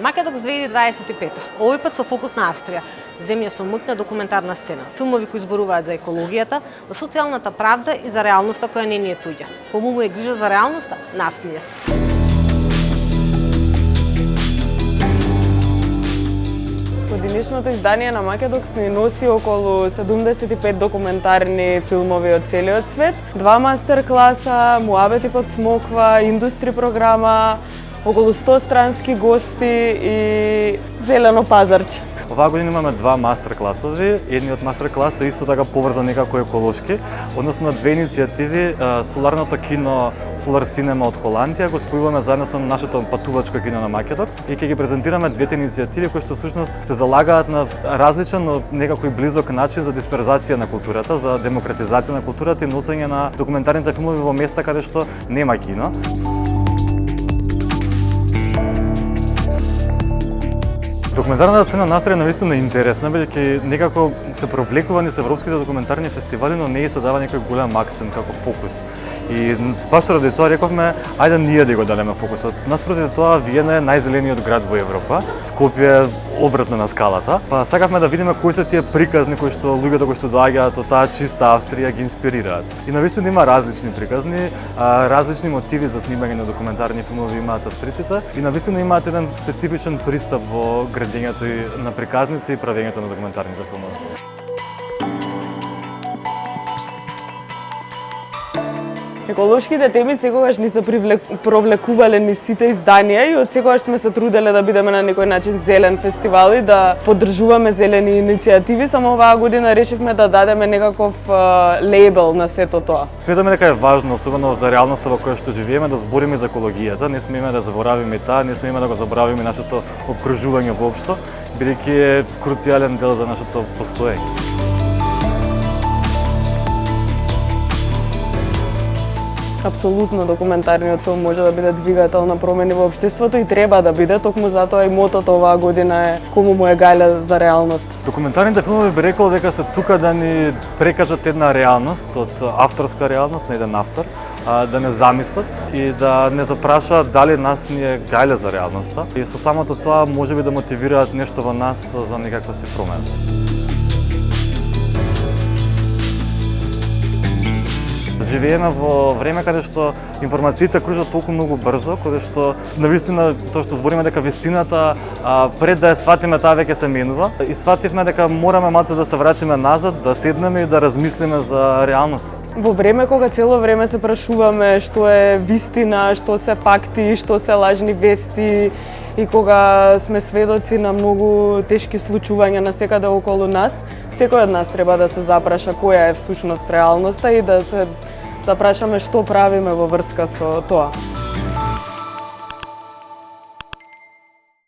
Македокс 2025. Овој пат со фокус на Австрија, земја со моќна документарна сцена, филмови кои зборуваат за екологијата, за социјалната правда и за реалноста која не ни е туѓа. Кому му е грижа за реалноста? Нас ни е. Годинишното издание на Македокс ни носи околу 75 документарни филмови од целиот свет, 2 мастер-класа, муабети под смоква, индустри програма, околу 100 странски гости и зелено пазарче. Оваа година имаме 2 мастер-класови. Едниот мастер-клас е исто така поврзан некако еколошки, односно на 2 иницијативи. Соларното кино Solar Cinema од Холандија го спојуваме заедно со нашето патувачко кино на Македокс и ќе ги презентираме двете иницијативи кои што всушност се залагаат на различен, но некако и близок начин за дисперзација на културата, за демократизација на културата и носење на документарните филмови во места каде што нема кино. Документарната сцена на Австрија навистина е интересна, бидејќи некако се провлекува низ европските документарни фестивали, но не и се дава некој голем акцент како фокус. И баш ради тоа рековме, ајде ние да го дадеме фокусот. Наспроти тоа, Виена е најзелениот град во Европа. Скопје е обратно на скалата. Па сакавме да видиме кои се тие приказни кои што луѓето кои што доаѓаат од таа чиста Австрија ги инспирираат. И навистина има различни приказни, различни мотиви за снимање на документарни филмови имаат австриците и навистина имаат еден специфичен пристап во градењето и на приказните и правењето на документарните филмови. Еколошките теми секогаш ни се провлекувале низ сите изданија и од секогаш сме се труделе да бидеме на некој начин зелен фестивал и да поддржуваме зелени иницијативи, само оваа година решивме да дадеме некаков лейбел на сето тоа. Сметаме дека е важно, особено за реалноста во која што живееме, да збориме за екологијата, не смееме да заборавиме таа, не смееме да го заборавиме нашето опкружување воопшто, бидејќи е круцијален дел за нашето постоење. Апсолутно документарниот филм може да биде двигател на промени во општеството и треба да биде, токму затоа и мотото оваа година е кому му е гајле за реалност. Документарните филмови би рекол дека се тука да ни прекажат една реалност, од авторска реалност на еден автор, да не замислат и да не запрашаат дали нас ни е гајле за реалноста. И со самото тоа можеби да мотивираат нешто во нас за некаква се промена. Живееме во време каде што информациите кружат толку многу брзо, каде што навистина тоа што збориме дека вистината пред да ја сватиме таа веќе се менува и свативме дека мораме малку да се вратиме назад, да седнеме и да размислиме за реалноста. Во време кога цело време се прашуваме што е вистина, што се факти, што се лажни вести и кога сме сведоци на многу тешки случувања насекаде околу нас, секој од нас треба да се запраша која е всушност реалноста и да прашаме што правиме во врска со тоа.